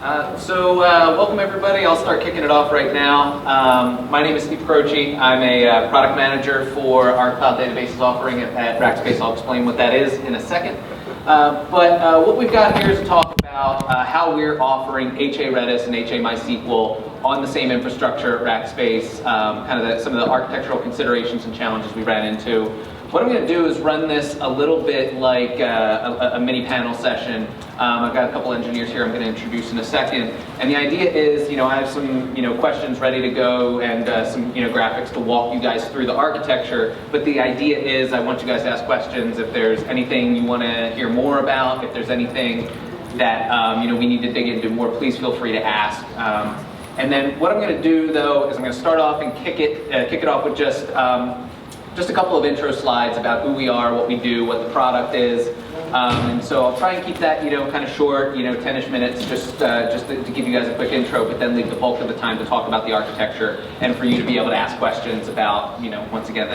Welcome everybody. I'll start kicking it off right now. My name is Steve Croce. I'm a product manager for our cloud databases offering at Rackspace. I'll explain what that is in a second. What we've got here is to talk about how we're offering HA Redis and HA MySQL on the same infrastructure at Rackspace, some of the architectural considerations and challenges we ran into. What I'm going to do is run this a little bit like a mini panel session. I've got a couple engineers here I'm going to introduce in a second. And the idea is, I have some, questions ready to go and some, graphics to walk you guys through the architecture. But the idea is I want you guys to ask questions. If there's anything you want to hear more about, if there's anything that, we need to dig into more, please feel free to ask. And then what I'm going to do, though, is I'm going to start off and kick it off with just a couple of intro slides about who we are, what we do, what the product is. And so I'll try and keep that, kind of short, 10-ish minutes, just to give you guys a quick intro, but then leave the bulk of the time to talk about the architecture and for you to be able to ask questions about, once again,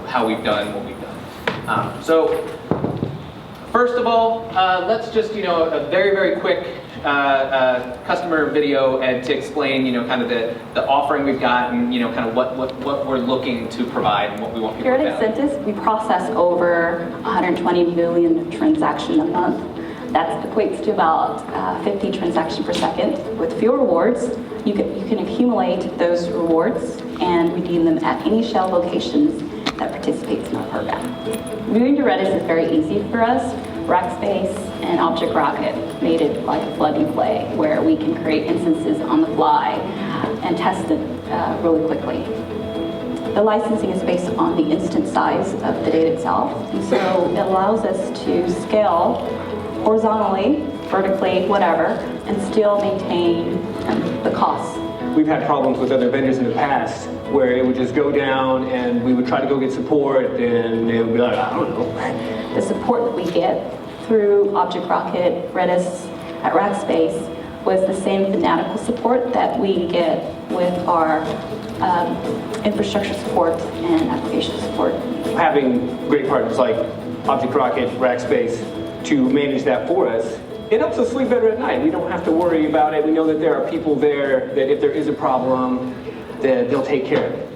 how we've done what we've done. First of all, let's just, a very, very quick customer video and to explain, kind of the offering we've got and, kind of what we're looking to provide and what we want people to do. Here at Accentus, we process over 120 million transactions a month. That equates to about 50 transactions per second. With few rewards, you can accumulate those rewards and redeem them at any Shell locations that participates in our program. Moving to Redis is very easy for us. Rackspace and Object Rocket made it like a plug and play where we can create instances on the fly and test it really quickly. The licensing is based on the instance size of the data itself, and so it allows us to scale horizontally, vertically, whatever, and still maintain the costs. We've had problems with other vendors in the past where it would just go down and we would try to go get support and they would be like, I don't know. The support that we get through Object Rocket, Redis at Rackspace was the same fanatical support that we get with our infrastructure support and application support. Having great partners like Object Rocket, Rackspace to manage that for us, it helps us sleep better at night. We don't have to worry about it. We know that there are people there that if there is a problem, that they'll take care of it.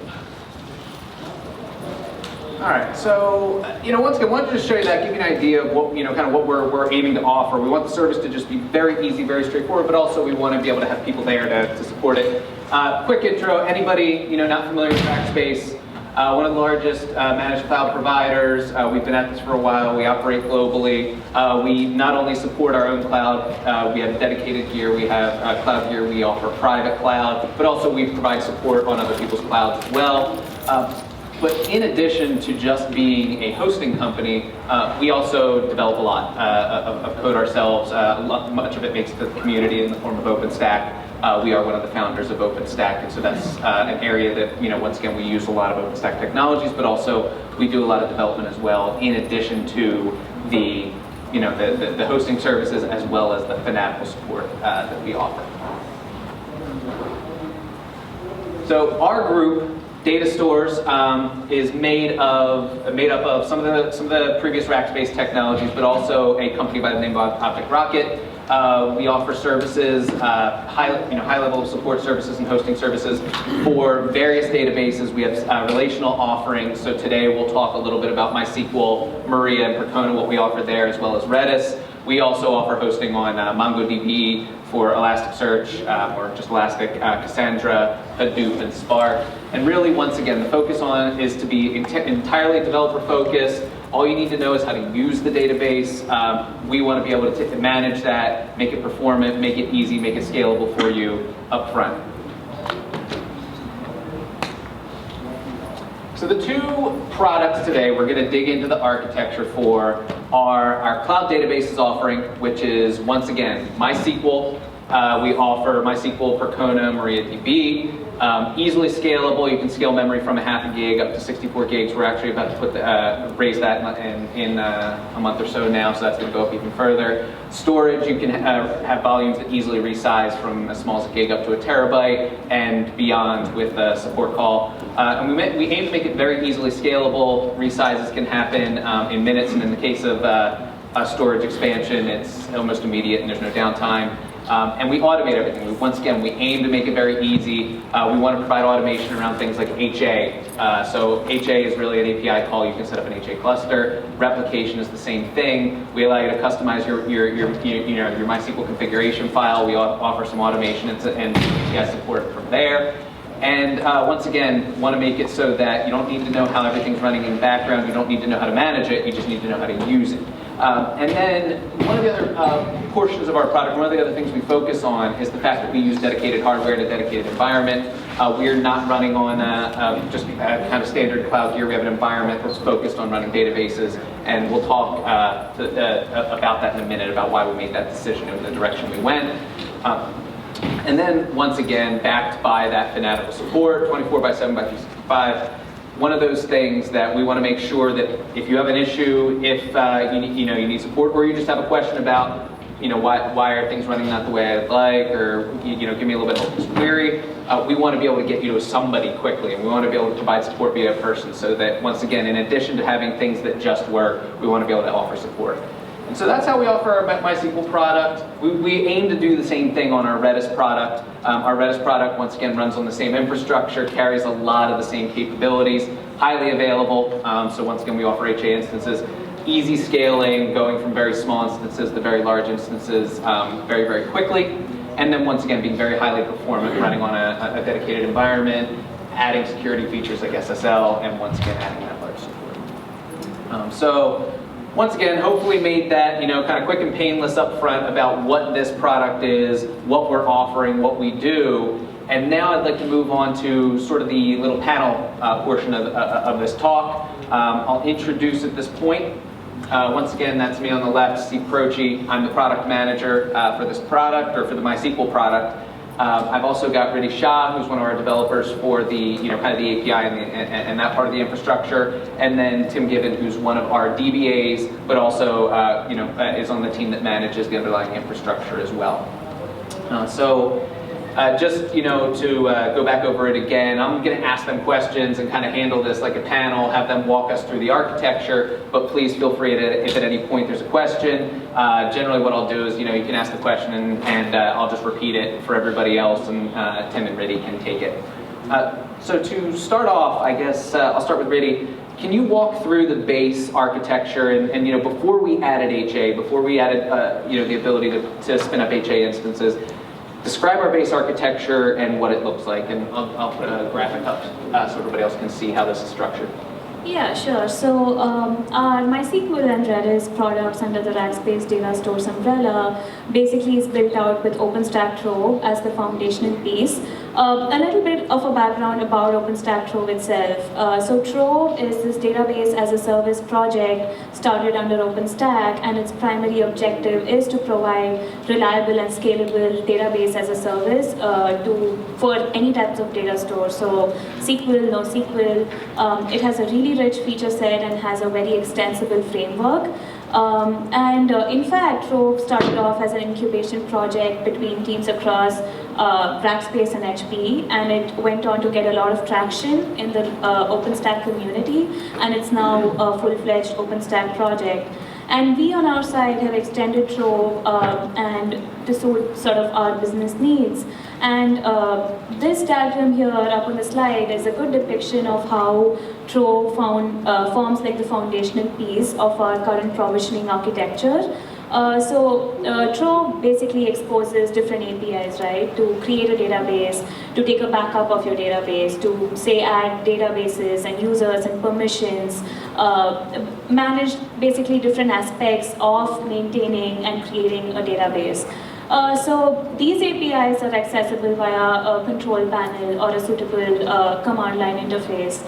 All right, so once again, I wanted to show you that, give you an idea of what kind of what we're aiming to offer. We want the service to just be very easy, very straightforward, but also we want to be able to have people there to support it. Quick intro: anybody not familiar with Rackspace? One of the largest managed cloud providers. We've been at this for a while. We operate globally. We not only support our own cloud, we have dedicated gear, we have cloud gear, we offer private cloud, but also we provide support on other people's clouds as well. But in addition to just being a hosting company, we also develop a lot of code ourselves. Much of it makes the community in the form of OpenStack. We are one of the founders of OpenStack, and so that's an area that, once again, we use a lot of OpenStack technologies, but also we do a lot of development as well, in addition to the hosting services as well as the fanatical support that we offer. So our group, Data Stores, is made up of some of the previous Rackspace technologies, but also a company by the name of Object Rocket. We offer services, high level of support services and hosting services for various databases. We have relational offerings. So today we'll talk a little bit about MySQL, Maria, and Percona, what we offer there, as well as Redis. We also offer hosting on MongoDB for Elasticsearch, or just Elastic, Cassandra, Hadoop, and Spark. And really, once again, the focus on is to be entirely developer focused. All you need to know is how to use the database. We want to be able to manage that, make it performant, make it easy, make it scalable for you up front. So the two products today we're going to dig into the architecture for are our cloud databases offering, which is, once again, MySQL. We offer MySQL, Percona, MariaDB. Easily scalable. You can scale memory from 0.5 gig up to 64 gigs. We're actually about to raise that in a month or so now, so that's going to go up even further. Storage, you can have volumes that easily resize from as small as a gig up to a terabyte and beyond with a support call. And we aim to make it very easily scalable. Resizes can happen in minutes, and in the case of storage expansion, it's almost immediate and there's no downtime. And we automate everything. Once again, we aim to make it very easy. We want to provide automation around things like HA. So HA is really an API call. You can set up an HA cluster. Replication is the same thing. We allow you to customize your MySQL configuration file. We offer some automation and API support from there. And once again, want to make it so that you don't need to know how everything's running in the background. You don't need to know how to manage it. You just need to know how to use it. And then one of the other portions of our product, one of the other things we focus on is the fact that we use dedicated hardware in a dedicated environment. We are not running on just kind of standard cloud gear. We have an environment that's focused on running databases, and we'll talk about that in a minute, about why we made that decision and the direction we went. And then, once again, backed by that fanatical support, 24/7 by 365. One of those things that we want to make sure that if you have an issue, if you need support, or you just have a question about why are things running not the way I'd like, or give me a little bit of this query, we want to be able to get you to somebody quickly, and we want to be able to provide support via a person, so that once again, in addition to having things that just work, we want to be able to offer support. And so that's how we offer our MySQL product. We aim to do the same thing on our Redis product. Our Redis product, once again, runs on the same infrastructure, carries a lot of the same capabilities, highly available. So once again, we offer HA instances, easy scaling, going from very small instances to very large instances very, very quickly. And then once again, being very highly performant, running on a dedicated environment, adding security features like SSL, and once again, adding that large support. So once again, hopefully made that kind of quick and painless up front about what this product is, what we're offering, what we do. And now I'd like to move on to sort of the little panel portion of this talk. I'll introduce at this point. Once again, that's me on the left, Steve Croce. I'm the product manager for this product, or for the MySQL product. I've also got Redis HA, who's one of our developers for the kind of the API and that part of the infrastructure, and then Tim Given, who's one of our DBAs, but also is on the team that manages the underlying infrastructure as well. Just to go back over it again, I'm going to ask them questions and kind of handle this like a panel, have them walk us through the architecture, but please feel free to, if at any point there's a question, generally what I'll do is, you can ask the question and I'll just repeat it for everybody else, and Tim and Reddy can take it. So to start off, I guess I'll start with Reddy. Can you walk through the base architecture and before we added HA, before we added the ability to spin up HA instances, describe our base architecture and what it looks like, and I'll put a graphic up so everybody else can see how this is structured. Yeah, sure. So our MySQL and Redis products under the Rackspace Data Stores umbrella basically is built out with OpenStack Trove as the foundational piece. A little bit of a background about OpenStack Trove itself. So Trove is this database as a service project started under OpenStack, and its primary objective is to provide reliable and scalable database as a service for any types of data store. So SQL, NoSQL. It has a really rich feature set and has a very extensible framework. In fact, Trove started off as an incubation project between teams across Rackspace and HP, and it went on to get a lot of traction in the OpenStack community, and it's now a full-fledged OpenStack project. And we on our side have extended Trove and to suit sort of our business needs. And this diagram here up on the slide is a good depiction of how Trove forms like the foundational piece of our current provisioning architecture. Trove basically exposes different APIs, right, to create a database, to take a backup of your database, to say add databases and users and permissions, manage basically different aspects of maintaining and creating a database. So these APIs are accessible via a control panel or a suitable command line interface.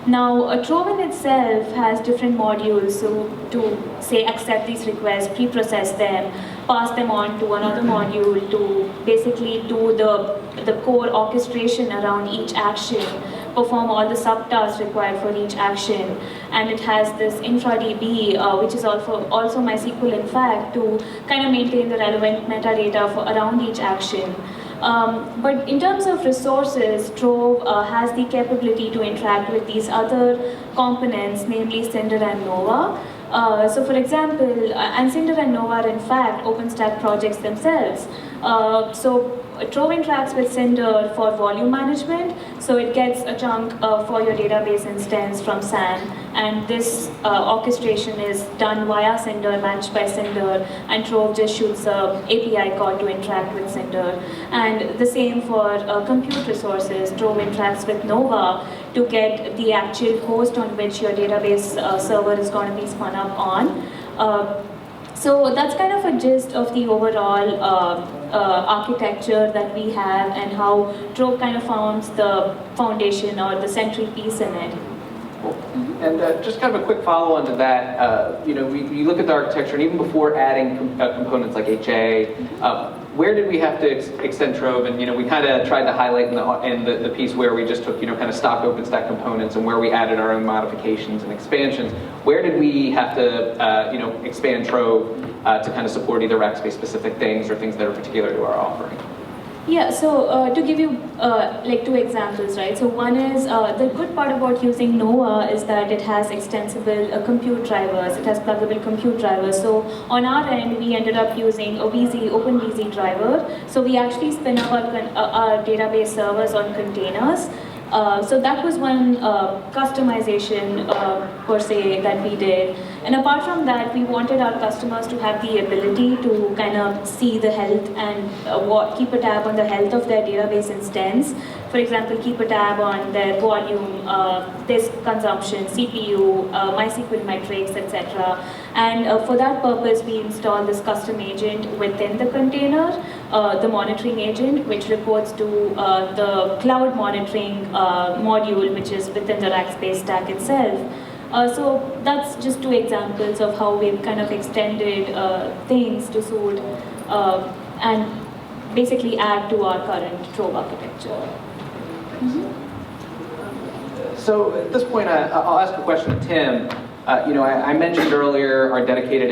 Now, Trove in itself has different modules to say accept these requests, pre-process them, pass them on to another module to basically do the core orchestration around each action, perform all the subtasks required for each action. And it has this InfraDB, which is also MySQL in fact, to kind of maintain the relevant metadata around each action. But in terms of resources, Trove has the capability to interact with these other components, namely Cinder and Nova. So for example, and Cinder and Nova are in fact OpenStack projects themselves. So Trove interacts with Cinder for volume management, so it gets a chunk for your database instance from SAN, and this orchestration is done via Cinder, managed by Cinder, and Trove just shoots a API call to interact with Cinder. And the same for compute resources. Trove interacts with Nova to get the actual host on which your database server is going to be spun up on. So that's kind of a gist of the overall architecture that we have and how Trove kind of forms the foundation or the central piece in it. Cool. And just kind of a quick follow-on to that, you know, we look at the architecture, and even before adding components like HA, where did we have to extend Trove? And, you know, we kind of tried to highlight in the piece where we just took, you know, kind of stock OpenStack components and where we added our own modifications and expansions. Where did we have to, you know, expand Trove to kind of support either Rackspace-specific things or things that are particular to our offering? Yeah, so to give you like 2 examples, right? So one is, the good part about using Nova is that it has extensible compute drivers, it has pluggable compute drivers. So on our end, we ended up using a OpenVZ driver. So we actually spin up our database servers on containers. So that was one customization per se that we did. And apart from that, we wanted our customers to have the ability to kind of see the health and keep a tab on the health of their database instance. For example, keep a tab on their volume, disk consumption, CPU, MySQL metrics, etc. And for that purpose, we installed this custom agent within the container, the monitoring agent, which reports to the cloud monitoring module, which is within the Rackspace stack itself. So that's just 2 examples of how we've kind of extended things to suit and basically add to our current Trove architecture. So at this point, I'll ask a question to Tim. You know, I mentioned earlier our dedicated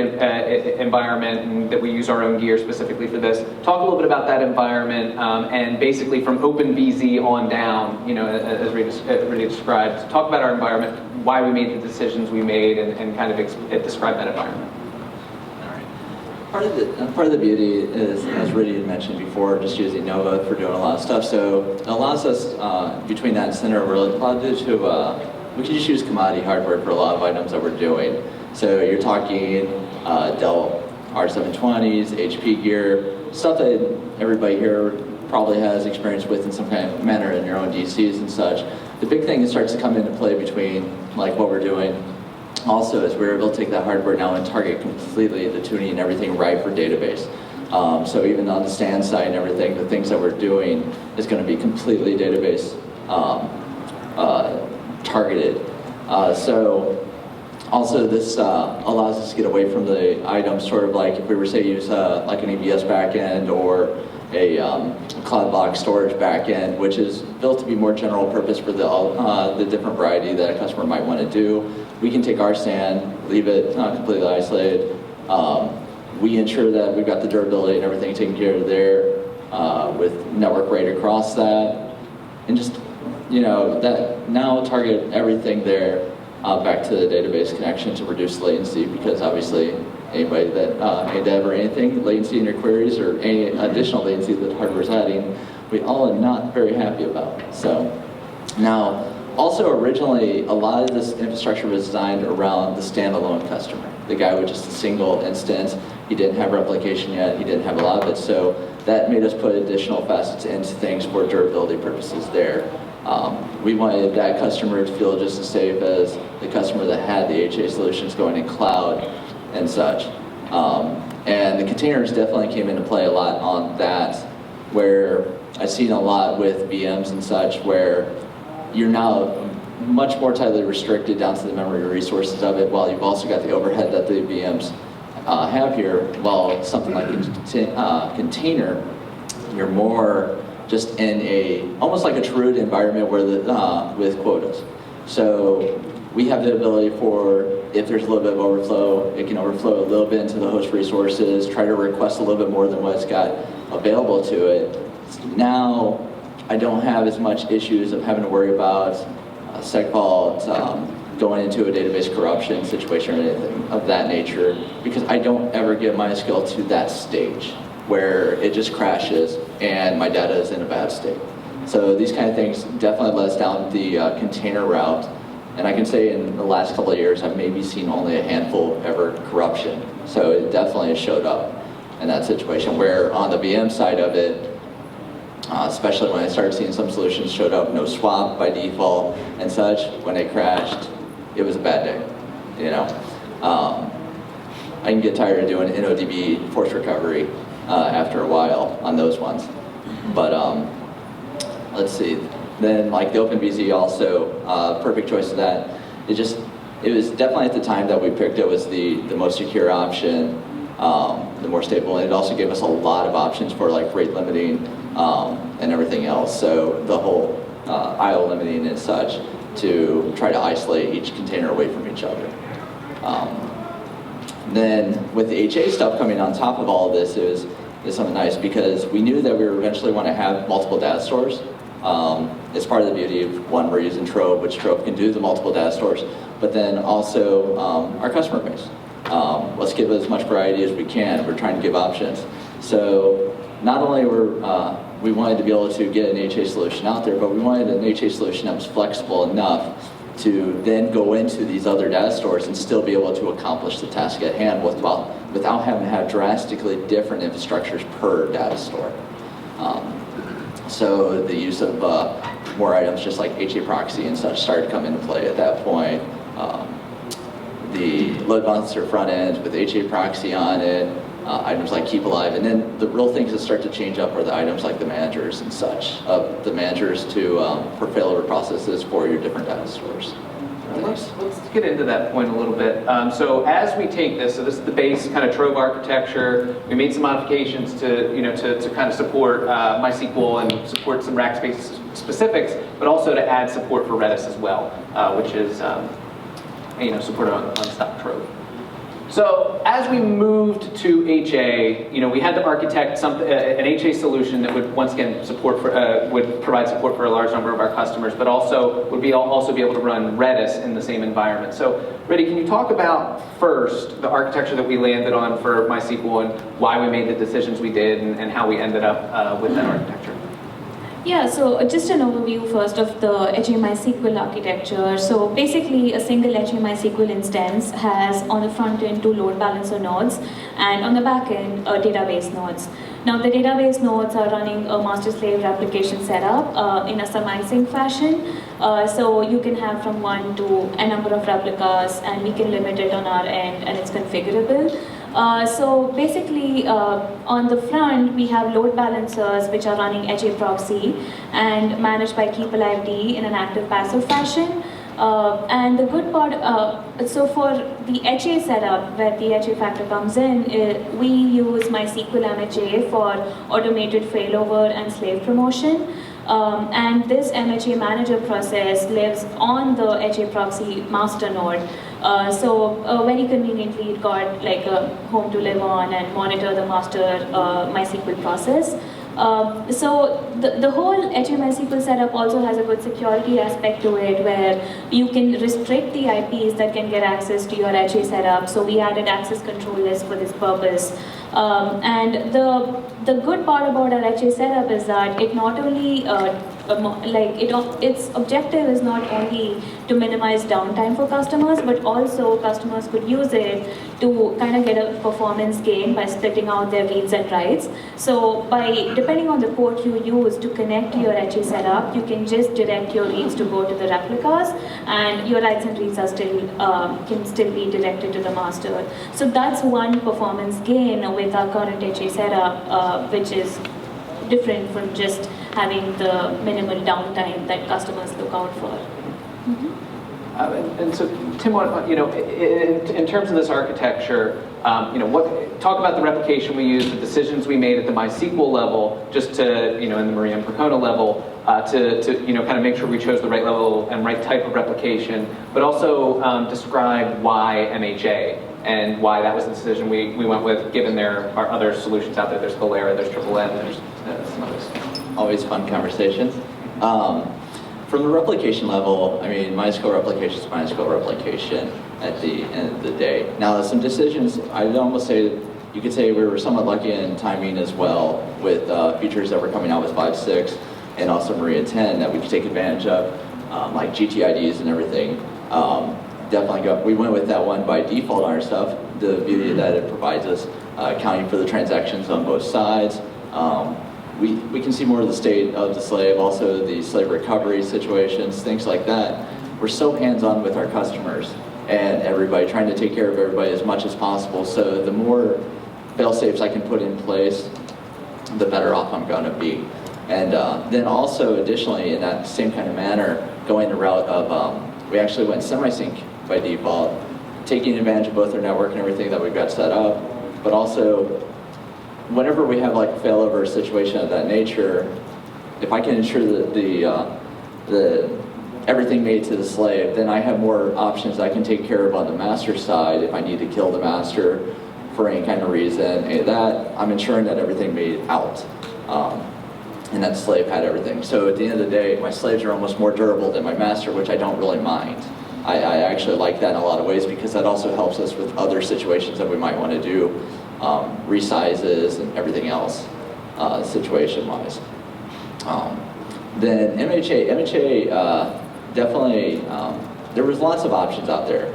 environment and that we use our own gear specifically for this. Talk a little bit about that environment and basically from OpenVZ on down, you know, as Rita described. Talk about our environment, why we made the decisions we made, and kind of describe that environment. Part of the beauty is, as Rita had mentioned before, just using Nova for doing a lot of stuff. So it allows us, between that and Cinder, we're allowed to we can just use commodity hardware for a lot of items that we're doing. So you're talking Dell R720s, HP gear, stuff that everybody here probably has experience with in some kind of manner in your own DCs and such. The big thing that starts to come into play between like what we're doing also is we're able to take that hardware now and target completely the tuning and everything right for database. So even on the stand side and everything, the things that we're doing is going to be completely database targeted. So also this allows us to get away from the items sort of like if we were say use like an EBS backend or a cloud block storage backend, which is built to be more general purpose for the different variety that a customer might want to do. We can take our SAN, leave it completely isolated. We ensure that we've got the durability and everything taken care of there with network rate across that, and just that now target everything there back to the database connection to reduce latency, because obviously anybody that may dev or anything, latency in your queries or any additional latency that the hardware is adding, we all are not very happy about. So now, also originally, a lot of this infrastructure was designed around the standalone customer, the guy with just a single instance. He didn't have replication yet, he didn't have a lot of it, so that made us put additional facets into things for durability purposes there. We wanted that customer to feel just as safe as the customer that had the HA solutions going in cloud and such. And the containers definitely came into play a lot on that, where I've seen a lot with VMs and such, where you're now much more tightly restricted down to the memory resources of it, while you've also got the overhead that the VMs have here. While something like a container, you're more just in almost like a true environment where with quotas. So we have the ability for, if there's a little bit of overflow, it can overflow a little bit into the host resources, try to request a little bit more than what it's got available to it. Now, I don't have as much issues of having to worry about segfault, going into a database corruption situation or anything of that nature, because I don't ever get MySQL to that stage where it just crashes and my data is in a bad state. So these kind of things definitely let us down the container route. And I can say in the last couple of years, I've maybe seen only a handful ever corruption. So it definitely showed up in that situation, where on the VM side of it, especially when I started seeing some solutions showed up, no swap by default and such, when they crashed, it was a bad day, you know. I can get tired of doing InnoDB force recovery after a while on those ones. But let's see. Then like the OpenBZ also, perfect choice of that. It was definitely at the time that we picked it was the most secure option, the more stable, and it also gave us a lot of options for like rate limiting and everything else. So the whole IO limiting and such to try to isolate each container away from each other. Then with the HA stuff coming on top of all of this, it was something nice because we knew that we would eventually want to have multiple data stores. It's part of the beauty of one, we're using Trove, which Trove can do the multiple data stores, but then also our customer base. Let's give as much variety as we can. We're trying to give options. So not only were we wanted to be able to get an HA solution out there, but we wanted an HA solution that was flexible enough to then go into these other data stores and still be able to accomplish the task at hand without having to have drastically different infrastructures per data store. So the use of more items just like HA proxy and such started to come into play at that point. The load balancer front end with HA proxy on it, items like keep alive, and then the real things that start to change up are the items like the managers and such, the managers for failover processes for your different data stores. Let's get into that point a little bit. So as we take this, so this is the base kind of Trove architecture. We made some modifications to kind of support MySQL and support some Rackspace specifics, but also to add support for Redis as well, which is supported on stock Trove. So as we moved to HA, we had to architect an HA solution that would once again would provide support for a large number of our customers, but also would also be able to run Redis in the same environment. So, Reddy, can you talk about first the architecture that we landed on for MySQL and why we made the decisions we did and how we ended up with that architecture? Yeah, so just an overview first of the HA MySQL architecture. So basically a single HA MySQL instance has on the front end 2 load balancer nodes and on the back end database nodes. Now the database nodes are running a master-slave replication setup in a summarizing fashion. So you can have from 1 to a number of replicas and we can limit it on our end and it's configurable. So basically, on the front, we have load balancers which are running HA proxy and managed by keep alive D in an active passive fashion. And the good part, so for the HA setup, where the HA factor comes in, we use MySQL MHA for automated failover and slave promotion. And this MHA manager process lives on the HA proxy master node. So very conveniently it got like a home to live on and monitor the master MySQL process. So the whole HA MySQL setup also has a good security aspect to it where you can restrict the IPs that can get access to your HA setup. So we added access control list for this purpose. And the good part about our HA setup is that it not only its objective is not only to minimize downtime for customers, but also customers could use it to kind of get a performance gain by splitting out their reads and writes. So depending on the port you use to connect to your HA setup, you can just direct your reads to go to the replicas, and your writes and reads are can still be directed to the master. So that's one performance gain with our current HA setup, which is different from just having the minimal downtime that customers look out for. And so, Tim, in terms of this architecture, talk about the replication we used, the decisions we made at the MySQL level, just to, in the Maria and Percona level, to kind of make sure we chose the right level and right type of replication, but also describe why MHA and why that was the decision we went with, given there are other solutions out there. There's Galera, there's Triple N, there's some others. Always fun conversations. From the replication level, I mean, MySQL replication is MySQL replication at the end of the day. Now, some decisions, I would almost say, you could say we were somewhat lucky in timing as well with features that were coming out with 5.6 and also Maria 10 that we could take advantage of, like GTIDs and everything. We went with that one by default on our stuff. The beauty that it provides us, accounting for the transactions on both sides. We can see more of the state of the slave, also the slave recovery situations, things like that. We're so hands-on with our customers and everybody, trying to take care of everybody as much as possible. So the more fail-safes I can put in place, the better off I'm going to be. And then also, additionally, in that same kind of manner, going the route of, we actually went semi-sync by default, taking advantage of both our network and everything that we've got set up, but also, whenever we have like a failover situation of that nature, if I can ensure that the everything made to the slave, then I have more options I can take care of on the master side if I need to kill the master for any kind of reason. And that, I'm ensuring that everything made out. And that the slave had everything. So at the end of the day, my slaves are almost more durable than my master, which I don't really mind. I actually like that in a lot of ways because that also helps us with other situations that we might want to do. Resizes and everything else, situation-wise. Then MHA definitely, there was lots of options out there.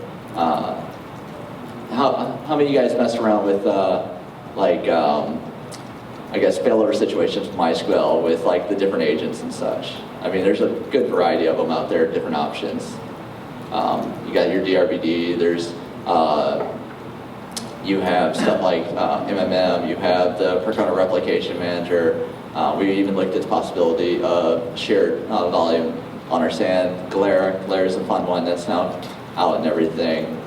How many of you guys messed around with I guess failover situations with MySQL with like the different agents and such? I mean, there's a good variety of them out there, different options. You got your DRBD, there's you have stuff like MMM, you have the Percona replication manager. We even looked at the possibility of shared volume on our SAN. Galera is a fun one that's now out and everything.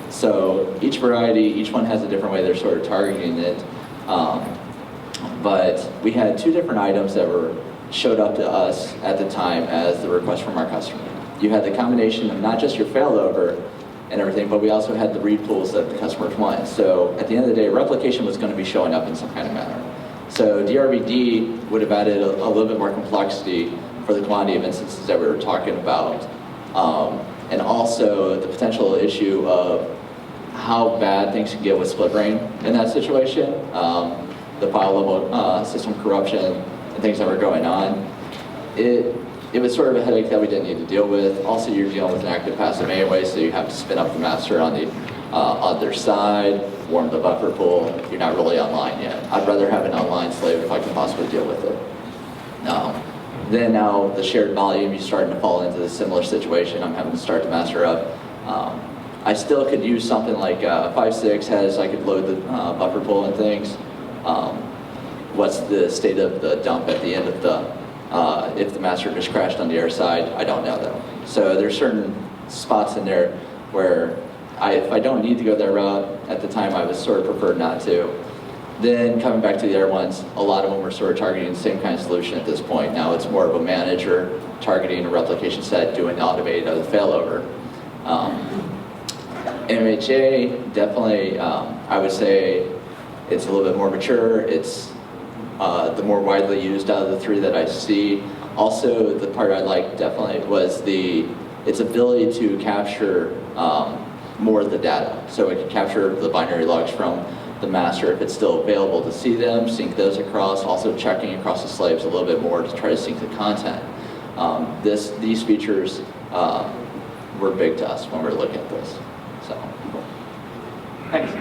So each variety, each one has a different way they're sort of targeting it. But we had two different items that showed up to us at the time as the request from our customer. You had the combination of not just your failover and everything, but we also had the read pools that the customers wanted. So at the end of the day, replication was going to be showing up in some kind of manner. So DRBD would have added a little bit more complexity for the quantity of instances that we were talking about. And also the potential issue of how bad things can get with split brain in that situation. The file level system corruption and things that were going on. It was sort of a headache that we didn't need to deal with. Also, you're dealing with an active passive anyway, so you have to spin up the master on the other side, warm the buffer pool. You're not really online yet. I'd rather have an online slave if I can possibly deal with it. Then now the shared volume, you're starting to fall into a similar situation. I'm having to start the master up. I still could use something like 5.6 has, I could load the buffer pool and things. What's the state of the dump at the end of the if the master just crashed on the other side, I don't know though. So there's certain spots in there where if I don't need to go that route, at the time I was sort of preferred not to. Then coming back to the other ones, a lot of them were sort of targeting the same kind of solution at this point. Now it's more of a manager targeting a replication set, doing the automated of the failover. MHA, definitely, I would say it's a little bit more mature. It's the more widely used out of the three that I see. Also, the part I liked definitely was its ability to capture more of the data. So it can capture the binary logs from the master if it's still available to see them, sync those across, also checking across the slaves a little bit more to try to sync the content. These features were big to us when we were looking at this. So. Thanks.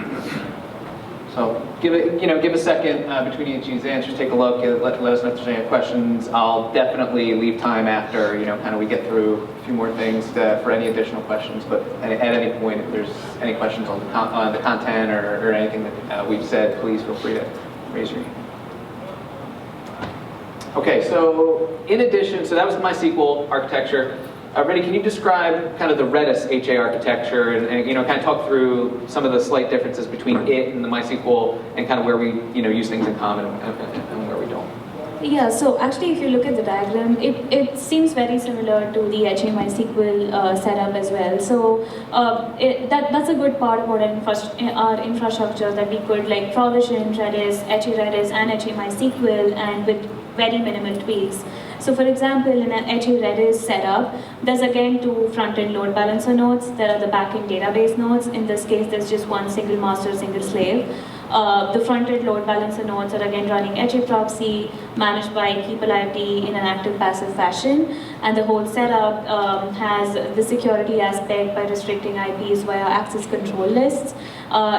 So give a second between each of these answers, take a look, let us know if there's any questions. I'll definitely leave time after, kind of we get through a few more things for any additional questions, but at any point, if there's any questions on the content or anything that we've said, please feel free to raise your hand. Okay, so in addition, so that was the MySQL architecture. Reddy, can you describe kind of the Redis HA architecture and kind of talk through some of the slight differences between it and the MySQL and kind of where we use things in common and where we don't? Yeah, so actually if you look at the diagram, it seems very similar to the HA MySQL setup as well. So that's a good part about our infrastructure, that we could like provision Redis, HA Redis and HA MySQL and with very minimal tweaks. So for example, in an HA Redis setup, there's again two front-end load balancer nodes. There are the back-end database nodes. In this case, there's just one single master, single slave. The front-end load balancer nodes are again running HA proxy, managed by keep-alive-d in an active-passive fashion, and the whole setup has the security aspect by restricting IPs via access control lists.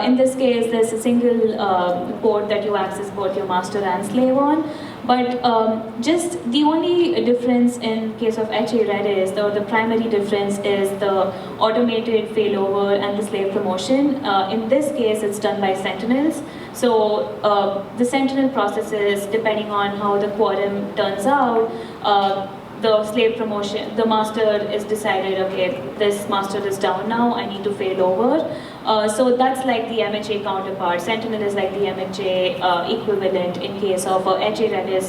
In this case, there's a single port that you access both your master and slave on. But just the only difference in case of HA Redis, or the primary difference, is the automated failover and the slave promotion. In this case, it's done by sentinels. So the sentinel processes, depending on how the quorum turns out, the slave promotion, the master is decided, okay, this master is down now, I need to fail over. So that's like the MHA counterpart. Sentinel is like the MHA equivalent in case of a HA Redis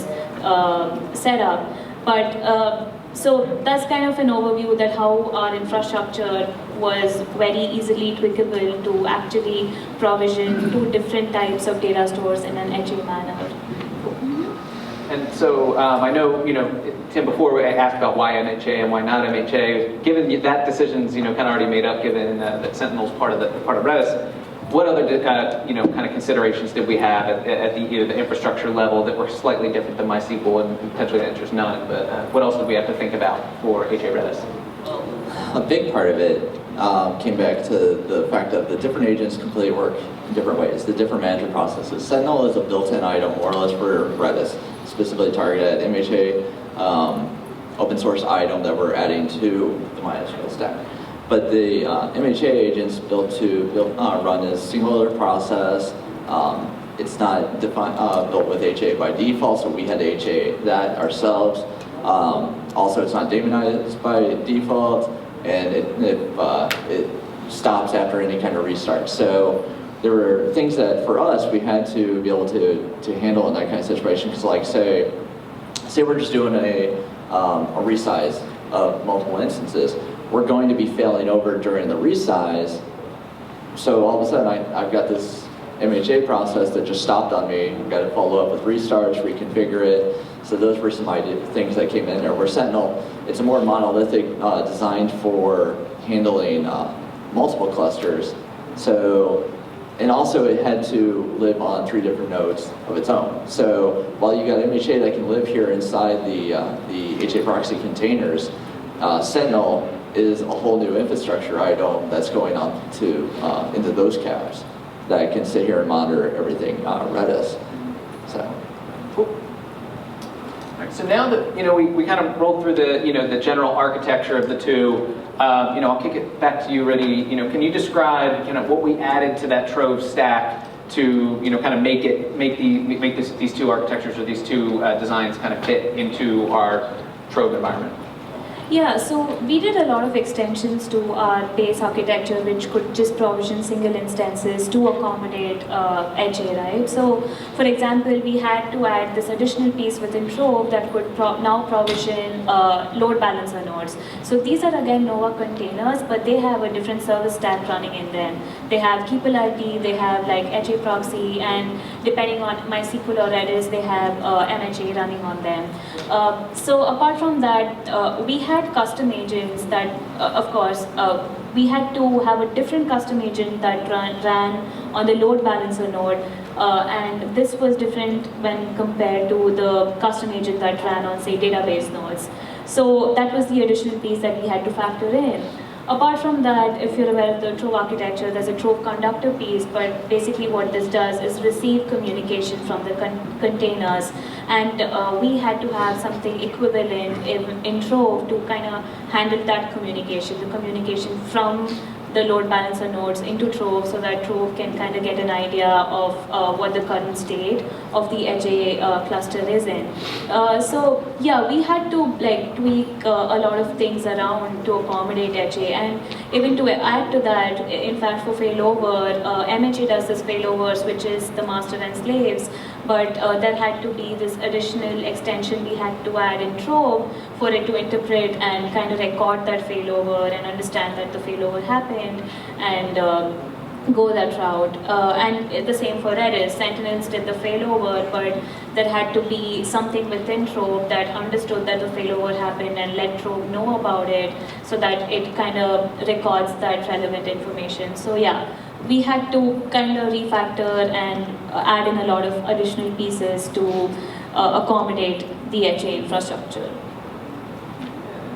setup. But so that's kind of an overview that how our infrastructure was very easily tweakable to actually provision two different types of data stores in an HA manner. And so I know, Tim, before we asked about why MHA and why not MHA, given that decision's, kind of already made up, given that Sentinel's part of Redis, what other, kind of considerations did we have at the either the infrastructure level that were slightly different than MySQL, and potentially the answer is none, but what else did we have to think about for HA Redis? A big part of it came back to the fact that the different agents completely work in different ways, the different management processes. Sentinel is a built-in item, more or less, for Redis, specifically targeted at MHA, open source item that we're adding to the MySQL stack. But the MHA agents built run as singular process. It's not built with HA by default, so we had to HA that ourselves. Also, it's not daemonized by default, and it stops after any kind of restart. So there were things that, for us, we had to be able to handle in that kind of situation. Because, like, say we're just doing a resize of multiple instances, we're going to be failing over during the resize. So all of a sudden, I've got this MHA process that just stopped on me. I've got to follow up with restarts, reconfigure it. So those were some things that came in there. Where Sentinel, it's a more monolithic, designed for handling multiple clusters. So, and also it had to live on 3 different nodes of its own. So while you got MHA that can live here inside the HA proxy containers, Sentinel is a whole new infrastructure item that's going on into those cabs that can sit here and monitor everything Redis. So. Cool. All right, so now that we kind of rolled through the general architecture of the two, I'll kick it back to you, Reddy. Can you describe kind of what we added to that Trove stack to kind of make these two architectures or these two designs kind of fit into our Trove environment? Yeah, so we did a lot of extensions to our base architecture, which could just provision single instances to accommodate HA, right? So, for example, we had to add this additional piece within Trove that could now provision load balancer nodes. So these are again Nova containers, but they have a different service stack running in them. They have keep-alive-d, they have like HA proxy, and depending on MySQL or Redis, they have MHA running on them. So apart from that, we had custom agents that, of course, we had to have a different custom agent that ran on the load balancer node, and this was different when compared to the custom agent that ran on, say, database nodes. So that was the additional piece that we had to factor in. Apart from that, if you're aware of the Trove architecture, there's a Trove conductor piece, but basically what this does is receive communication from the containers, and we had to have something equivalent in Trove to kind of handle that communication, the communication from the load balancer nodes into Trove, so that Trove can kind of get an idea of what the current state of the HA cluster is in. So yeah, we had to like tweak a lot of things around to accommodate HA, and even to add to that, in fact, for failover, MHA does this failovers, which is the master and slaves, but there had to be this additional extension we had to add in Trove for it to interpret and kind of record that failover and understand that the failover happened, and go that route. And the same for Redis. Sentinels did the failover, but there had to be something within Trove that understood that the failover happened and let Trove know about it so that it kind of records that relevant information. So yeah, we had to kind of refactor and add in a lot of additional pieces to accommodate the HA infrastructure.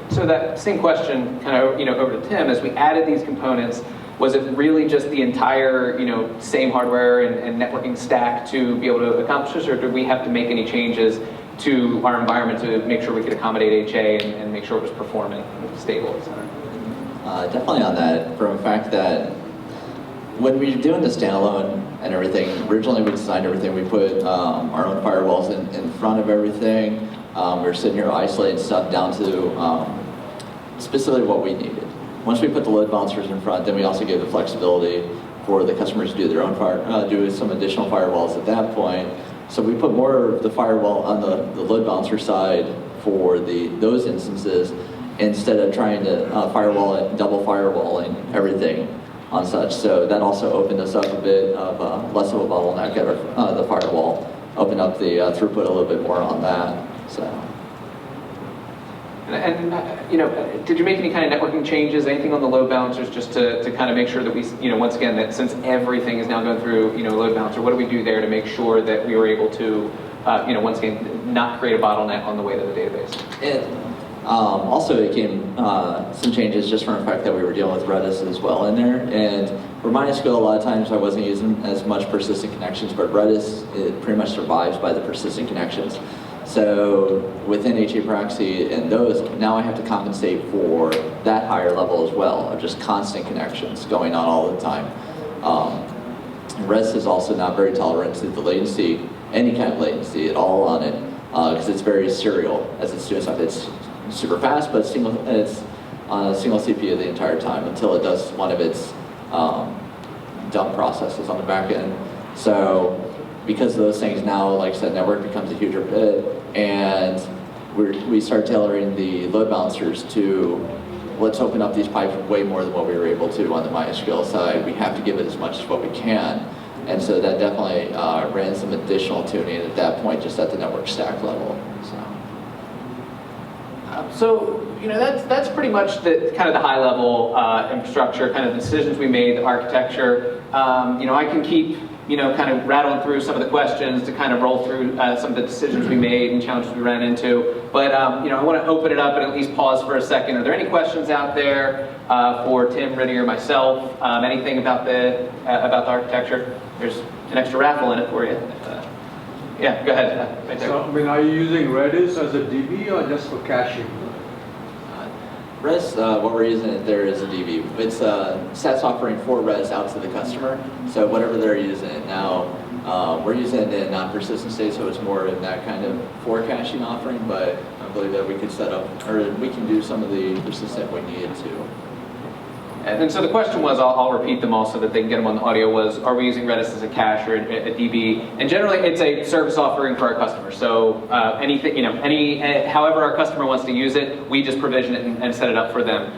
So that same question, kind of, over to Tim, as we added these components, was it really just the entire, same hardware and networking stack to be able to accomplish this, or did we have to make any changes to our environment to make sure we could accommodate HA and make sure it was performing, stable, et cetera? Definitely on that, from the fact that when we were doing the standalone and everything, originally we designed everything, we put our own firewalls in front of everything. We were sitting here isolating stuff down to specifically what we needed. Once we put the load balancers in front, then we also gave the flexibility for the customers to do their own do some additional firewalls at that point. So we put more of the firewall on the load balancer side for those instances instead of trying to double firewalling everything on such. So that also opened us up a bit of less of a bottleneck at the firewall, opened up the throughput a little bit more on that. So. And did you make any kind of networking changes, anything on the load balancers, just to kind of make sure that we, once again, that since everything is now going through, load balancer, what do we do there to make sure that we were able to, once again, not create a bottleneck on the way to the database? Also, it came some changes just from the fact that we were dealing with Redis as well in there. And for MySQL, a lot of times I wasn't using as much persistent connections, but Redis, it pretty much survives by the persistent connections. So within HA proxy and those, now I have to compensate for that higher level as well of just constant connections going on all the time. Redis is also not very tolerant to the latency, any kind of latency at all on it, because it's very serial as it's doing stuff. It's super fast, but it's on a single CPU the entire time until it does one of its dump processes on the back end. So because of those things now, like I said, network becomes a huger bit, and we start tailoring the load balancers to let's open up these pipes way more than what we were able to on the MySQL side. We have to give it as much as what we can, and so that definitely ran some additional tuning at that point, just at the network stack level. So that's pretty much the kind of the high level infrastructure, kind of the decisions we made, the architecture. I can keep kind of rattling through some of the questions to kind of roll through some of the decisions we made and challenges we ran into. But I want to open it up and at least pause for a second. Are there any questions out there for Tim, Riddy, or myself? Anything about the architecture? There's an extra raffle in it for you. Yeah, go ahead. Right there. So, are you using Redis as a DB or just for caching? Redis, what we're using there is a DB. It's a SaaS offering for Redis out to the customer. So whatever they're using it now, we're using it in non-persistent state, so it's more in that kind of for caching offering. But I believe that we could set up, or we can do some of the persistent we need to. And so the question was, I'll repeat them all so that they can get them on the audio, was, are we using Redis as a cache or a DB? And generally, it's a service offering for our customers. So anything, however our customer wants to use it, we just provision it and set it up for them.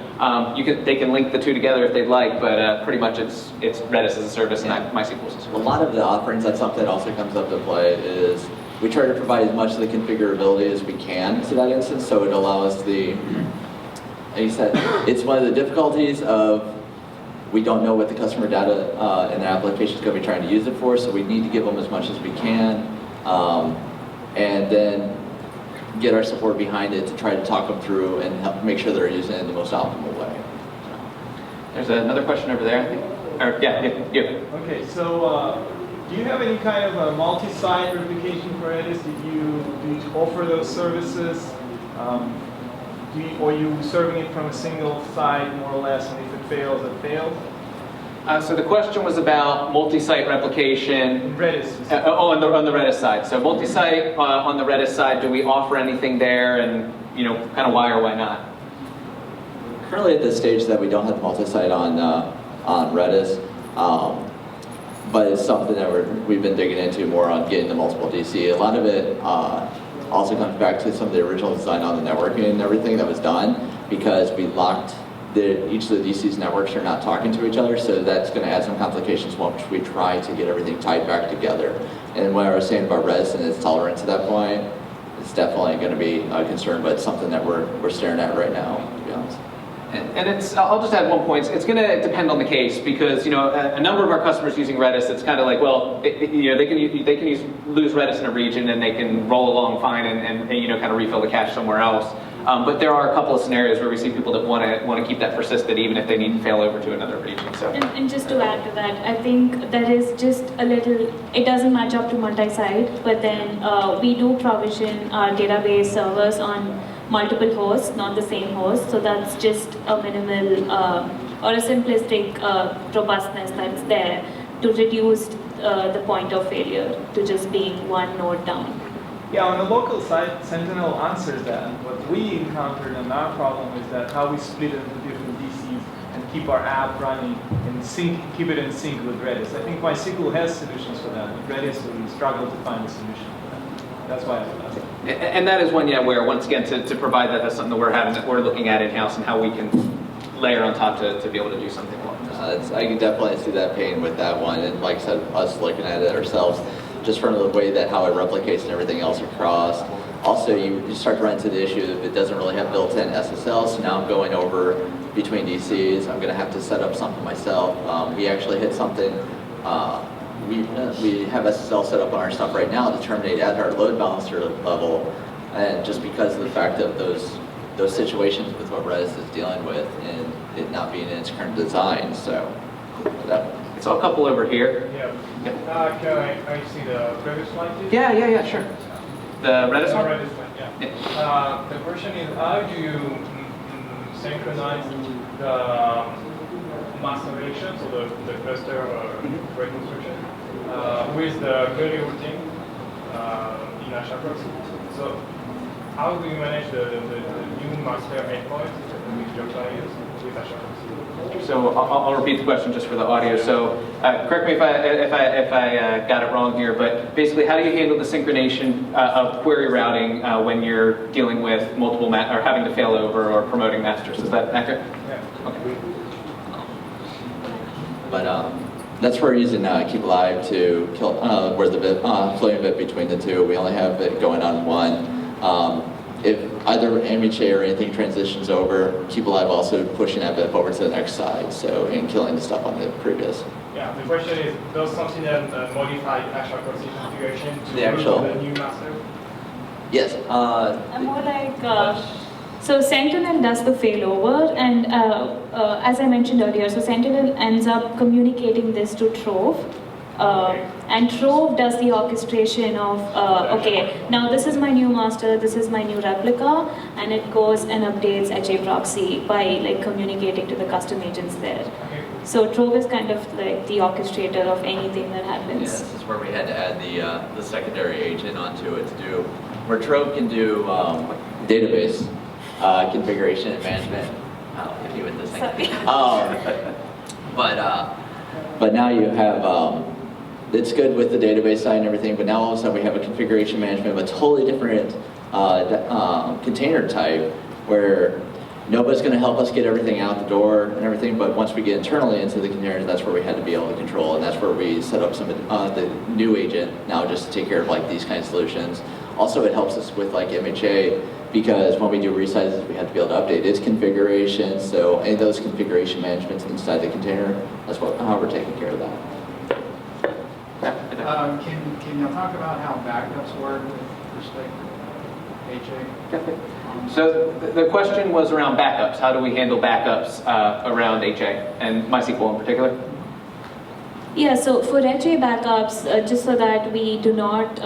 They can link the two together if they'd like, but pretty much it's Redis as a service and MySQL as a service. A lot of the offerings, that's something that also comes up to play, is we try to provide as much of the configurability as we can to that instance, so it allows like you said, it's one of the difficulties of we don't know what the customer data in the application is going to be trying to use it for, so we need to give them as much as we can, and then get our support behind it to try to talk them through and help make sure they're using it in the most optimal way. There's another question over there, I think. Or, yeah. Okay, so do you have any kind of a multi-site replication for Redis? Do you offer those services? Or are you serving it from a single site, more or less, and if it fails, it fails? So the question was about multi-site replication. Redis. On the Redis side. So multi-site on the Redis side, do we offer anything there, and kind of why or why not? Currently at this stage that we don't have the multi-site on Redis, but it's something that we've been digging into more on getting the multiple DC. A lot of it also comes back to some of the original design on the networking and everything that was done, because we locked each of the DC's networks are not talking to each other, so that's going to add some complications once we try to get everything tied back together. And what I was saying about Redis and its tolerance at that point, it's definitely going to be a concern, but it's something that we're staring at right now, to be honest. And I'll just add one point. It's going to depend on the case because, a number of our customers using Redis, it's kind of like, well, they can lose Redis in a region and they can roll along fine and kind of refill the cache somewhere else. But there are a couple of scenarios where we see people that want to keep that persisted even if they need to fail over to another region. So. And just to add to that, I think that is just a little, it doesn't match up to multi-site, but then we do provision our database servers on multiple hosts, not the same host. So that's just a minimal or a simplistic robustness that's there to reduce the point of failure to just being one node down. Yeah, on the local side, Sentinel answers that. What we encountered and our problem is that how we split it into different DCs and keep our app running and keep it in sync with Redis. I think MySQL has solutions for that, but Redis we struggle to find a solution for that. That's why I asked. And that is one, where once again to provide that's something that we're looking at in-house and how we can layer on top to be able to do something along those. I can definitely see that pain with that one, and like I said, us looking at it ourselves, just from the way that how it replicates and everything else across. Also, you start to run into the issue that it doesn't really have built-in SSL, so now I'm going over between DCs. I'm going to have to set up something myself. We actually hit something. We have SSL set up on our stuff right now to terminate at our load balancer level, and just because of the fact of those situations with what Redis is dealing with and it not being in its current design, so that. So a couple over here. Yeah. Yep. Can I see the previous slide, please? Yeah, sure. The Redis one? Redis one, yeah. The question is, how do you synchronize the masterization, so the cluster reconstruction, with the query routing in HA proxy? So how do you manage the new master endpoint with your clients with HA proxy? So I'll repeat the question just for the audio. So correct me if I got it wrong here, but basically, how do you handle the synchronization of query routing when you're dealing with multiple or having to fail over or promoting masters? Is that accurate? Yeah. Okay. But that's where we're using Keep Alive to kill where the floating bit between the two. We only have it going on one. If either MHA or anything transitions over, Keep Alive also pushing that bit over to the next side, so and killing the stuff on the previous. Yeah, the question is, does something modify HA proxy configuration to The actual the new master? Yes. More like, so Sentinel does the failover, and as I mentioned earlier, so Sentinel ends up communicating this to Trove. And Trove does the orchestration of, okay, now this is my new master, this is my new replica, and it goes and updates HA proxy by like communicating to the custom agents there. Okay. So Trove is kind of like the orchestrator of anything that happens. Yeah, this is where we had to add the secondary agent onto it to do, where Trove can do database configuration and management. I'll hit you with this thing. But now you have, it's good with the database side and everything, but now all of a sudden we have a configuration management of a totally different container type where nobody's going to help us get everything out the door and everything, but once we get internally into the containers, that's where we had to be able to control, and that's where we set up some the new agent now just to take care of like these kind of solutions. Also, it helps us with like MHA, because when we do resizes, we have to be able to update its configuration, so any of those configuration managements inside the container, that's how we're taking care of that. Can you talk about how backups work with respect to HA? So the question was around backups. How do we handle backups around HA and MySQL in particular? Yeah, so for HA backups, just so that we do not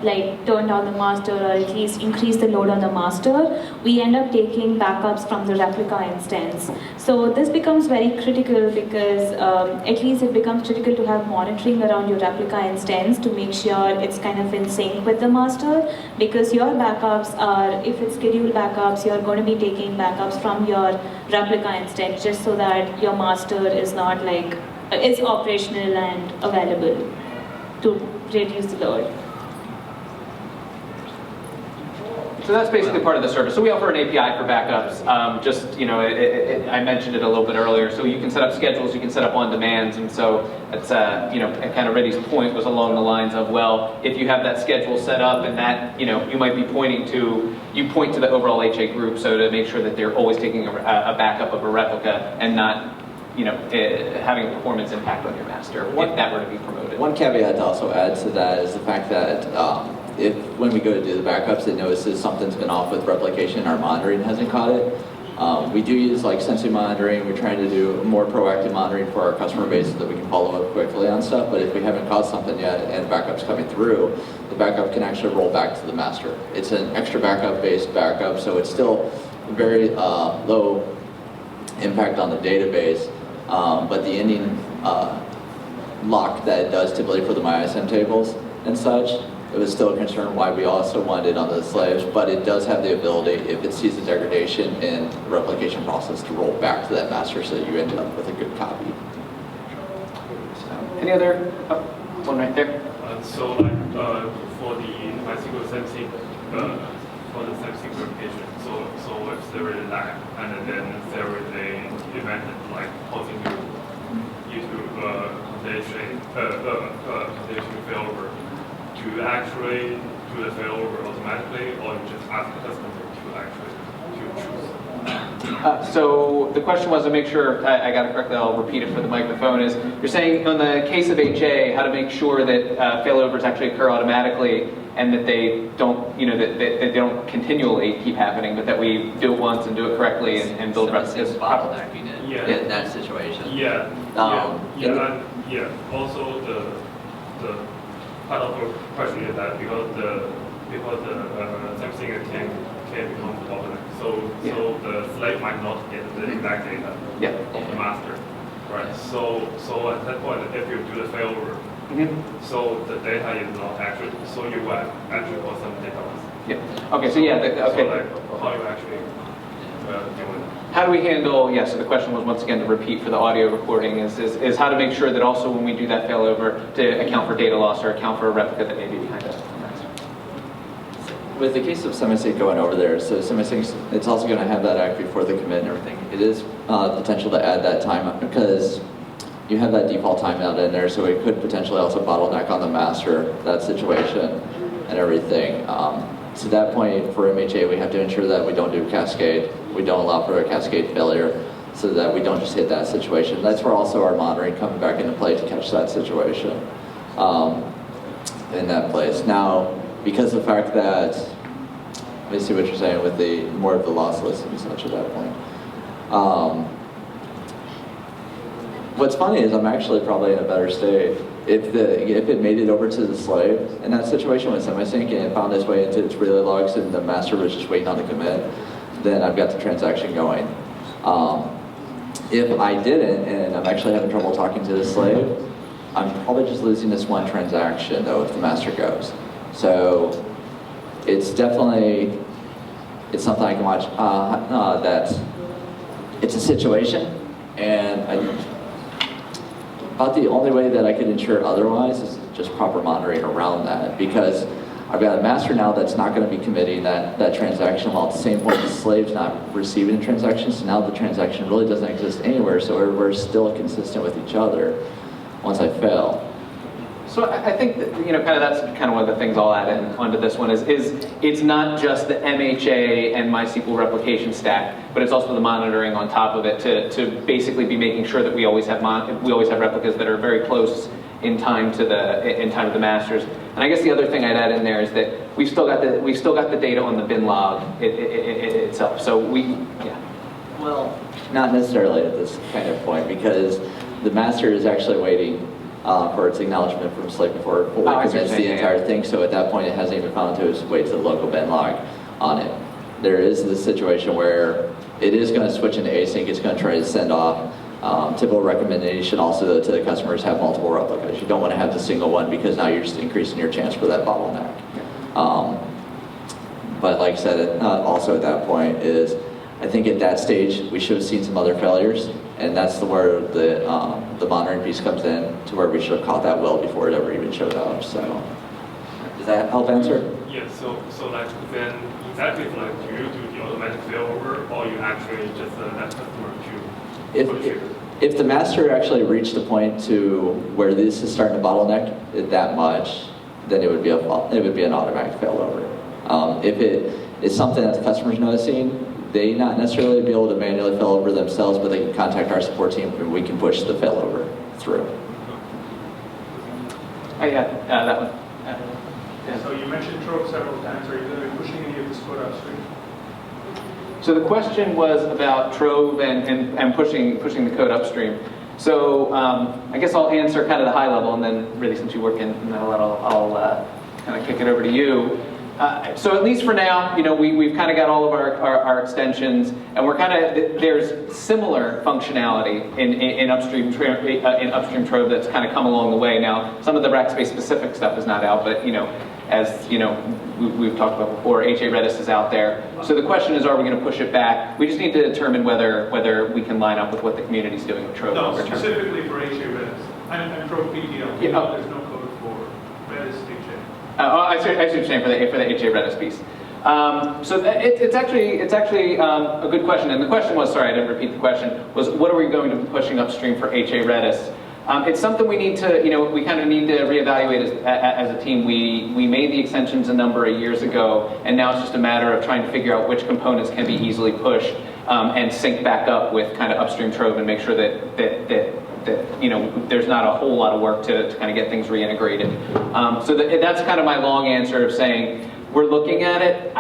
like turn down the master or at least increase the load on the master, we end up taking backups from the replica instance. So this becomes very critical because at least it becomes critical to have monitoring around your replica instance to make sure it's kind of in sync with the master, because your backups are, if it's scheduled backups, you're going to be taking backups from your replica instance just so that your master is not like is operational and available to reduce the load. So that's basically part of the service. So we offer an API for backups. I mentioned it a little bit earlier. So you can set up schedules, you can set up on-demands, and so it's kind of Reddy's point was along the lines of, well, if you have that schedule set up and that, you might be point to the overall HA group, so to make sure that they're always taking a backup of a replica and not, having a performance impact on your master if that were to be promoted. One caveat to also add to that is the fact that if when we go to do the backups, it notices something's been off with replication, our monitoring hasn't caught it. We do use like sensing monitoring. We're trying to do more proactive monitoring for our customer base so that we can follow up quickly on stuff. But if we haven't caught something yet and backup's coming through, the backup can actually roll back to the master. It's an extra backup-based backup, so it's still very low impact on the database. But the ending lock that it does typically for the MySQL tables and such, it was still a concern why we also wanted it on the slaves, but it does have the ability, if it sees a degradation in the replication process, to roll back to that master so that you end up with a good copy. Any other? Oh, one right there. For the MySQL sensing, for the sensing verification, so if there is a lag and then there is an event like causing you to condition failover, do you actually do the failover automatically, or you just ask the customer to actually choose? So the question was, to make sure I got it correctly, I'll repeat it for the microphone, is you're saying in the case of HA, how to make sure that failovers actually occur automatically and that they don't, that they don't continually keep happening, but that we do it once and do it correctly and build replicas. Bottlenecking in that situation. Also, the part of the question is that because the something can become bottleneck, so the slave might not get the exact data of the master, right? So at that point, if you do the failover, so the data is not accurate, so you will actually cause some data loss. Yeah. Okay. So okay. So like how you actually deal with it. How do we handle, so the question was, once again, to repeat for the audio recording, is how to make sure that also when we do that failover to account for data loss or account for a replica that may be behind us. With the case of semisync going over there, so semisync, it's also going to have that act before the commit and everything. It is potential to add that time up because you have that default timeout in there, so it could potentially also bottleneck on the master, that situation and everything. To that point, for MHA, we have to ensure that we don't do cascade. We don't allow for a cascade failure so that we don't just hit that situation. That's where also our monitoring comes back into play to catch that situation in that place. Now, because of the fact that, let me see what you're saying with the more of the loss list and such at that point. What's funny is I'm actually probably in a better state. If it made it over to the slave in that situation with semisync and it found its way into its relay logs and the master was just waiting on the commit, then I've got the transaction going. If I didn't and I'm actually having trouble talking to the slave, I'm probably just losing this one transaction though if the master goes. So it's definitely, it's something I can watch. That it's a situation, and about the only way that I could ensure otherwise is just proper monitoring around that, because I've got a master now that's not going to be committing that transaction, while at the same point the slave's not receiving a transaction, so now the transaction really doesn't exist anywhere, so we're still consistent with each other once I fail. So I think that, kind of that's kind of one of the things I'll add in onto this one is it's not just the MHA and MySQL replication stack, but it's also the monitoring on top of it to basically be making sure that we always have replicas that are very close in time to the masters. And I guess the other thing I'd add in there is that we've still got the data on the bin log itself. So Well, not necessarily at this kind of point, because the master is actually waiting for its acknowledgement from slave before it commits the entire thing. So at that point, it hasn't even found its way to the local bin log on it. There is this situation where it is going to switch into async. It's going to try to send off. Typical recommendation also to the customers have multiple replicas. You don't want to have the single one because now you're just increasing your chance for that bottleneck. But like I said, also at that point is, I think at that stage we should have seen some other failures, and that's where the monitoring piece comes in, to where we should have caught that well before it ever even showed up. So. Does that help answer? Yes, so like then in that case, like do you do the automatic failover or you actually just let customer to push it? If the master actually reached the point to where this is starting to bottleneck it that much, then it would be an automatic failover. If it is something that the customer's noticing, they not necessarily be able to manually fail over themselves, but they can contact our support team and we can push the failover through. That one. So you mentioned Trove several times. Are you going to be pushing any of this code upstream? So the question was about Trove and pushing the code upstream. So I guess I'll answer kind of the high level, and then really since you work in that, I'll kind of kick it over to you. So at least for now, we've kind of got all of our extensions, and we're kind of there's similar functionality in upstream Trove that's kind of come along the way. Now, some of the Rackspace specific stuff is not out, but as we've talked about before, HA Redis is out there. So the question is, are we going to push it back? We just need to determine whether we can line up with what the community's doing with Trove. No, specifically for HA Redis. And Trove PDL. There's no code for Redis HA. I see what you're saying for the HA Redis piece. So it's actually a good question. And the question was, sorry, I didn't repeat the question, was what are we going to be pushing upstream for HA Redis? It's something we need to, we kind of need to reevaluate as a team. We made the extensions a number of years ago, and now it's just a matter of trying to figure out which components can be easily pushed and sync back up with kind of upstream Trove and make sure that there's not a whole lot of work to kind of get things reintegrated. So that's kind of my long answer of saying we're looking at it.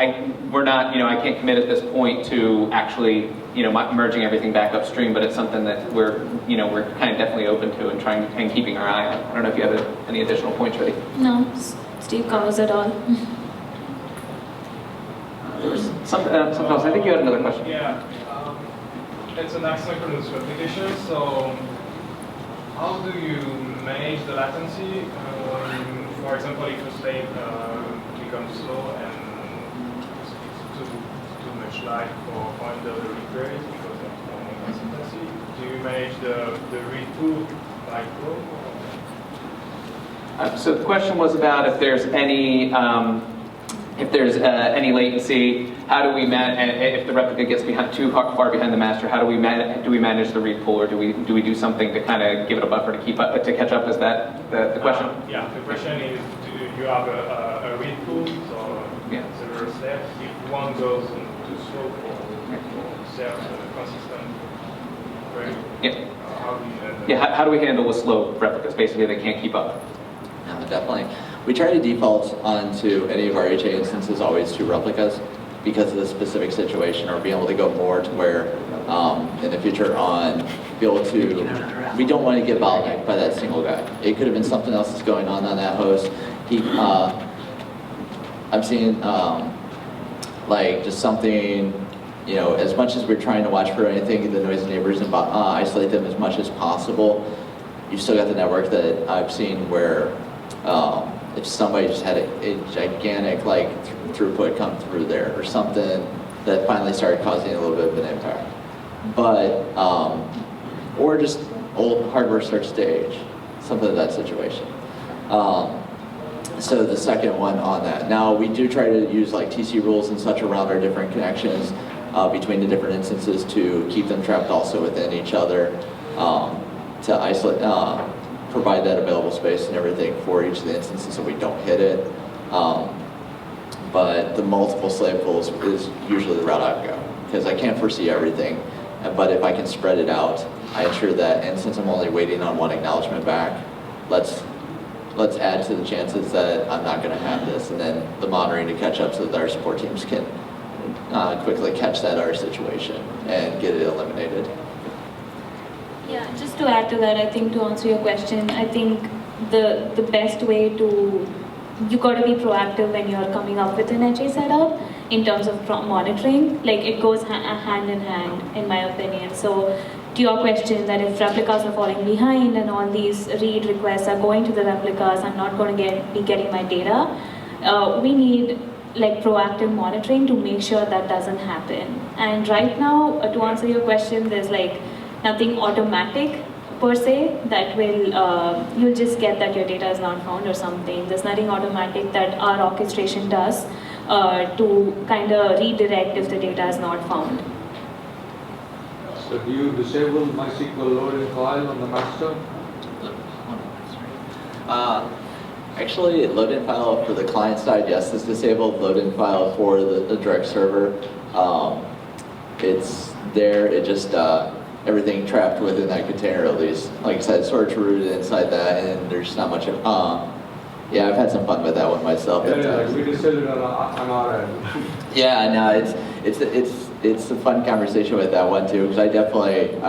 We're not, I can't commit at this point to actually, merging everything back upstream, but it's something that we're kind of definitely open to and trying and keeping our eye on. I don't know if you have any additional points ready. No, Steve covers it all. Something else. I think you had another question. Yeah, it's an asynchronous replication, so how do you manage the latency? For example, if the state becomes slow and it's too much lag for the requeries because of consistency, do you manage the read through like Trove? So the question was about if there's any latency, how do we if the replica gets too far behind the master, how do we manage the read pool, or do we do something to kind of give it a buffer to catch up? Is that the question? Yeah, the question is, do you have a read pool, so several steps? If one goes too slow for consistent, right? How do you handle how do we handle with slow replicas? Basically, they can't keep up. No, definitely. We try to default onto any of our HA instances always to replicas because of the specific situation, or be able to go more to where in the future be able to, we don't want to get bottlenecked by that single guy. It could have been something else that's going on that host. I'm seeing like just something, as much as we're trying to watch for anything, the noisy neighbors and isolate them as much as possible, you've still got the network that I've seen where if somebody just had a gigantic throughput come through there or something that finally started causing a little bit of an impact. But, or just old hardware starts to age, something of that situation. So the second one on that. Now we do try to use TC rules and such around our different connections between the different instances to keep them trapped also within each other, to isolate, provide that available space and everything for each of the instances so we don't hit it. But the multiple slave pools is usually the route I go, because I can't foresee everything. But if I can spread it out, I ensure that, and since I'm only waiting on one acknowledgement back, let's add to the chances that I'm not going to have this, and then the monitoring to catch up so that our support teams can quickly catch that other situation and get it eliminated. Yeah, just to add to that, I think to answer your question, I think the best way you got to be proactive when you're coming up with an HA setup in terms of monitoring. It goes hand in hand, in my opinion. So to your question that if replicas are falling behind and all these read requests are going to the replicas, I'm not going to be getting my data. We need proactive monitoring to make sure that doesn't happen. And right now, to answer your question, there's nothing automatic, per se that will, you'll just get that your data is not found or something. There's nothing automatic that our orchestration does to kind of redirect if the data is not found. So do you disable MySQL loading file on the master? Actually, load-in file for the client side, yes, is disabled. Load-in file for the direct server, it's there. It just everything trapped within that container at least. Like I said, storage rooted inside that, and there's not much. Yeah, I've had some fun with that one myself. Yeah, we disabled it on our end. Yeah, no, it's a fun conversation with that one too, because I definitely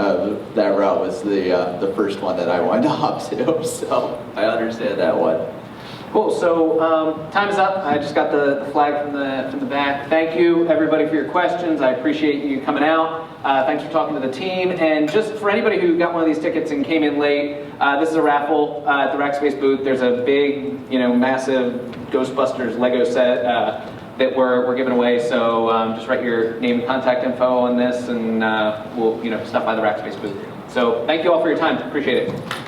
that route was the first one that I wanted to hop to, so I understand that one. Cool, so time is up. I just got the flag from the back. Thank you everybody for your questions. I appreciate you coming out. Thanks for talking to the team. And just for anybody who got one of these tickets and came in late, this is a raffle at the Rackspace booth. There's a big, massive Ghostbusters Lego set that we're giving away. So just write your name and contact info on this, and we'll stop by the Rackspace booth. So thank you all for your time. Appreciate it.